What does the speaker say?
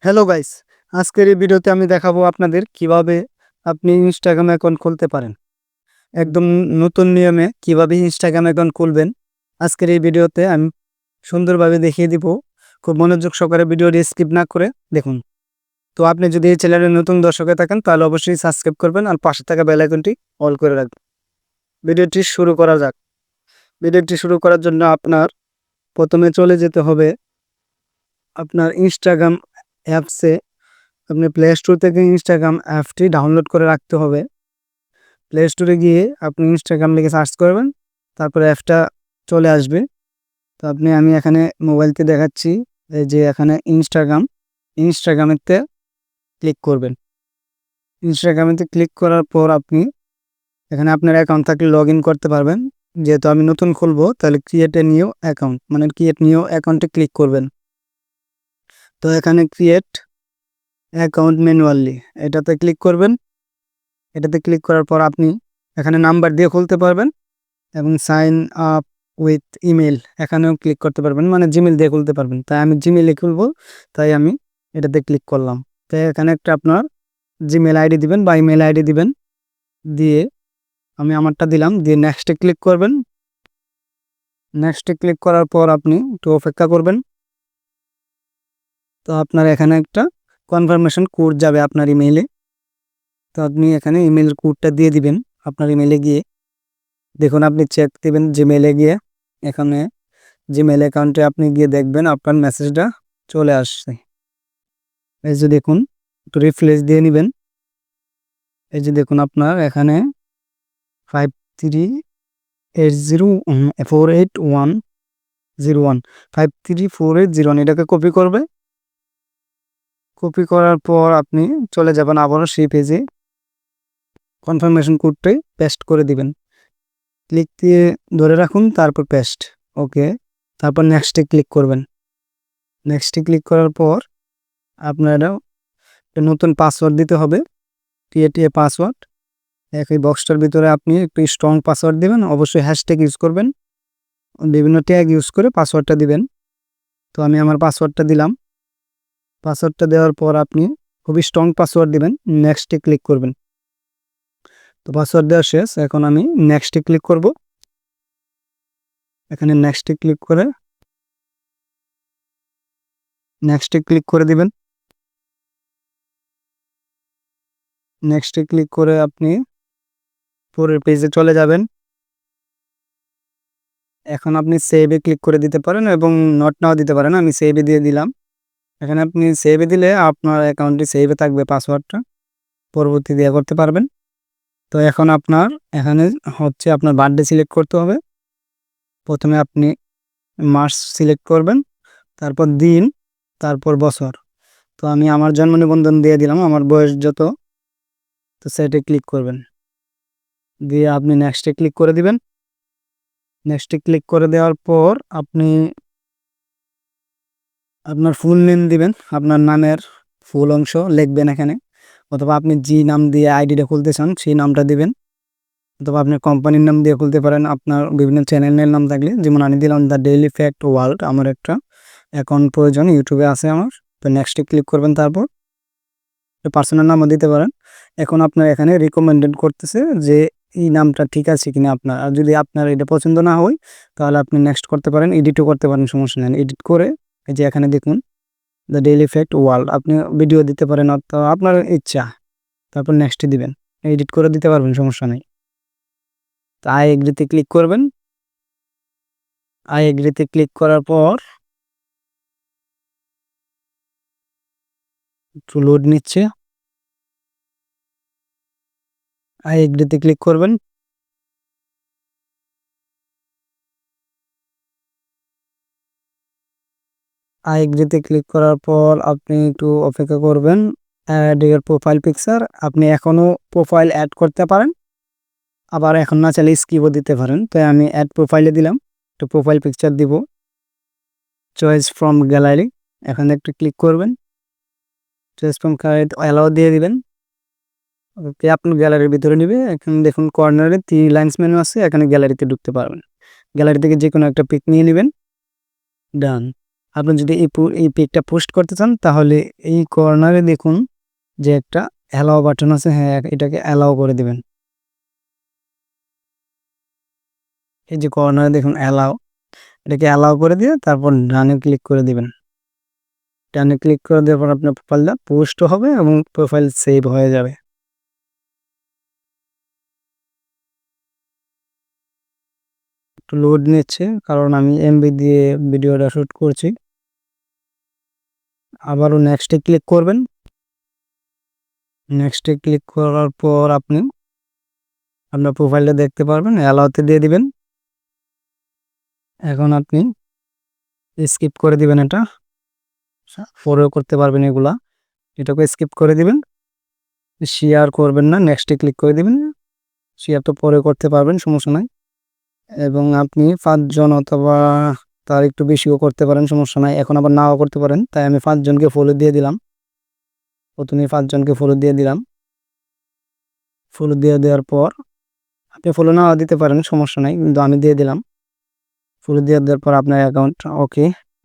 Hello guys, আজকের এই ভিডিওতে আমি দেখাবো আপনাদের কিভাবে আপনি ইনস্টাগ্রাম অ্যাকাউন্ট খুলতে পারেন। একদম নতুন নিয়মে কিভাবে ইনস্টাগ্রাম অ্যাকাউন্ট খুলবেন আজকের এই ভিডিওতে আমি সুন্দরভাবে দেখিয়ে দিব। খুব মনোযোগ সহকারে ভিডিওটি স্কিপ না করে দেখুন। তো আপনি যদি এই চ্যানেলের নতুন দর্শক হয়ে থাকেন তাহলে অবশ্যই সাবস্ক্রাইব করবেন আর পাশে থাকা বেল আইকনটি অল করে রাখবেন। ভিডিওটি শুরু করা যাক। ভিডিওটি শুরু করার জন্য আপনার প্রথমে চলে যেতে হবে আপনার ইনস্টাগ্রাম অ্যাপসে। আপনি প্লে স্টোর থেকে ইনস্টাগ্রাম অ্যাপটি ডাউনলোড করে রাখতে হবে। প্লে স্টোরে গিয়ে আপনি ইনস্টাগ্রাম লিখে সার্চ করবেন, তারপরে অ্যাপটা চলে আসবে। তো আমি এখানে মোবাইলতে দেখাচ্ছি, এই যে এখানে ইনস্টাগ্রামেতে ক্লিক করবেন। ইনস্টাগ্রামেতে ক্লিক করার পর আপনি এখানে আপনার অ্যাকাউন্ট থাকলে লগ ইন করতে পারবেন। যেহেতু আমি নতুন খুলবো তাহলে create a new account create new অ্যাকাউন্টে ক্লিক করবেন। তো এখানে ক্রিয়েট অ্যাকাউন্ট ম্যানুয়ালি এটাতে ক্লিক করবেন। এটাতে ক্লিক করার পর আপনি এখানে নাম্বার দিয়ে খুলতে পারবেন এবং সাইন আপ উইথ ইমেল এখানেও ক্লিক করতে পারবেন, জিমেল দিয়ে খুলতে পারবেন। তাই আমি জিমেলে খুলবো, তাই আমি এটাতে ক্লিক করলাম। তাই এখানে একটা আপনার জিমেল আইডি দিবেন বা ইমেল আইডি দিবেন, দিয়ে আমি আমারটা দিলাম, দিয়ে নেক্সটে ক্লিক করবেন। নেক্সটে ক্লিক করার পর আপনি একটু অপেক্ষা করবেন। তো আপনার এখানে একটা কনফার্মেশন কোড যাবে আপনার ইমেইলে। তো আপনি এখানে ইমেল কোডটা দিয়ে দিবেন আপনার ইমেলে গিয়ে। দেখুন আপনি চেক দিবেন জিমেলে গিয়ে, এখানে জিমেল অ্যাকাউন্টে আপনি গিয়ে দেখবেন আপনার মেসেজটা চলে আসছে। এই যে দেখুন, একটু রিফ্রেশ দিয়ে নেবেন। এই যে দেখুন আপনার এখানে 5380480101 534801 এটাকে কপি করবে। কপি করার পর আপনি চলে যাবেন আবারও সেই পেজে, কনফার্মেশন কোডটাই পেস্ট করে দিবেন। ক্লিক দিয়ে ধরে রাখুন, তারপর পেস্ট, ওকে। তারপর নেক্সটে ক্লিক করবেন। নেক্সটে ক্লিক করার পর আপনারা একটা নতুন পাসওয়ার্ড দিতে হবে, ক্রিয়েট এ পাসওয়ার্ড। একই বক্সটার ভিতরে আপনি একটু স্ট্রং পাসওয়ার্ড দিবেন, অবশ্যই হ্যাশট্যাগ ইউজ করবেন, বিভিন্ন ট্যাগ ইউজ করে পাসওয়ার্ডটা দিবেন। তো আমি আমার পাসওয়ার্ডটা দিলাম। পাসওয়ার্ডটা দেওয়ার পর আপনি খুবই স্ট্রং পাসওয়ার্ড দিবেন, নেক্সটে ক্লিক করবেন। তো পাসওয়ার্ড দেওয়া শেষ, এখন আমি নেক্সটে ক্লিক করব। এখানে নেক্সটে ক্লিক করে দিবেন। নেক্সটে ক্লিক করে আপনি পরের পেজে চলে যাবেন। এখন আপনি সেভে ক্লিক করে দিতে পারেন এবং নট নাও দিতে পারেন, আমি সেভে দিয়ে দিলাম। এখানে আপনি সেভে দিলে আপনার অ্যাকাউন্টটি সেভে থাকবে, পাসওয়ার্ডটা পরবর্তী দিয়ে করতে পারবেন। তো এখন আপনার এখানে হচ্ছে আপনার বার্থডে সিলেক্ট করতে হবে। প্রথমে আপনি মাস সিলেক্ট করবেন, তারপর দিন, তারপর বছর। তো আমি আমার জন্ম নিবন্ধন দিয়ে দিলাম, আমার বয়স যত, তো সেটে ক্লিক করবেন, দিয়ে আপনি নেক্সটে ক্লিক করে দিবেন। নেক্সটে ক্লিক করে দেওয়ার পর আপনি আপনার ফুল নেম দিবেন, আপনার নামের ফুল অংশ লিখবেন এখানে, অথবা আপনি যে নাম দিয়ে আইডিটা খুলতে চান সেই নামটা দিবেন, অথবা আপনার কোম্পানির নাম দিয়ে খুলতে পারেন। আপনার বিভিন্ন চ্যানেলের নাম থাকলে, যেমন আমি দিলাম দ্য ডেইলি ফ্যাক্ট ওয়ার্ল্ড, আমার একটা অ্যাকাউন্ট প্রয়োজন, ইউটিউবে আছে আমার। তো নেক্সটে ক্লিক করবেন, তারপর পার্সোনাল নামও দিতে পারেন। এখন আপনার এখানে রিকমেন্ডেড করতেছে যে এই নামটা ঠিক আছে কিনা আপনার, আর যদি আপনার এটা পছন্দ না হয় তাহলে আপনি নেক্সট করতে পারেন, এডিটও করতে পারেন, সমস্যা নেই। এডিট করে এই যে এখানে দেখুন দ্য ডেইলি ফ্যাক্ট ওয়ার্ল্ড, আপনি ভিডিও দিতে পারেন, অথবা আপনার ইচ্ছা, তারপর নেক্সটে দিবেন, এডিট করে দিতে পারবেন, সমস্যা নেই। তো আই এগ্রিতে ক্লিক করবেন। আই এগ্রিতে ক্লিক করার পর একটু লোড নিচ্ছে, আই এগ্রিতে ক্লিক করবেন। আই এগ্রিতে ক্লিক করার পর আপনি একটু অপেক্ষা করবেন। অ্যাড ইওর প্রোফাইল পিকচার, আপনি এখনও প্রোফাইল অ্যাড করতে পারেন, আবার এখন না চাইলে স্কিপও দিতে পারেন। তাই আমি অ্যাড প্রোফাইলে দিলাম, একটু প্রোফাইল পিকচার দিব, চয়েস ফ্রম গ্যালারি, এখানে একটু ক্লিক করবেন। চয়েস ফ্রম গ্যালারি অ্যালাও দিয়ে দিবেন, ওকে। আপনি গ্যালারির ভিতরে নিবে, এখন দেখুন কর্নারে 3 লাইন্স মেনু আছে, এখানে গ্যালারিতে ঢুকতে পারবেন। গ্যালারি থেকে যে কোনো একটা পিক নিয়ে নেবেন, ডান। আপনি যদি এই পিকটা পোস্ট করতে চান তাহলে এই কর্নারে দেখুন যে একটা অ্যালাও বাটন আছে, হ্যাঁ এটাকে অ্যালাও করে দিবেন। এই যে কর্নারে দেখুন অ্যালাও, এটাকে অ্যালাও করে দিয়ে তারপর ডানে ক্লিক করে দিবেন। ডানে ক্লিক করে দেওয়ার পর আপনার প্রোফাইলটা পোস্ট হবে এবং প্রোফাইল সেভ হয়ে যাবে। একটু লোড নিচ্ছে কারণ আমি এমবি দিয়ে ভিডিওটা শ্যুট করছি। আবারও নেক্সটে ক্লিক করবেন। নেক্সটে ক্লিক করার পর আপনি আপনার প্রোফাইলটা দেখতে পারবেন, অ্যালাওতে দিয়ে দিবেন। এখন আপনি স্কিপ করে দিবেন, এটা পরেও করতে পারবেন এগুলা, এটাকে স্কিপ করে দিবেন। শেয়ার করবেন না, নেক্সটে ক্লিক করে দিবেন। শেয়ার তো পরে করতে পারবেন, সমস্যা নাই। এবং আপনি 5 জন অথবা তার একটু বেশিও করতে পারেন, সমস্যা নাই। এখন আবার নাও করতে পারেন, তাই আমি 5 জনকে ফলো দিয়ে দিলাম। প্রথমে 5 জনকে ফলো দিয়ে দিলাম। ফলো দিয়ে দেওয়ার পর আপনি ফলো নাও দিতে পারেন, সমস্যা নাই, কিন্তু আমি দিয়ে দিলাম। ফলো দিয়ে দেওয়ার পর আপনার অ্যাকাউন্ট ওকে।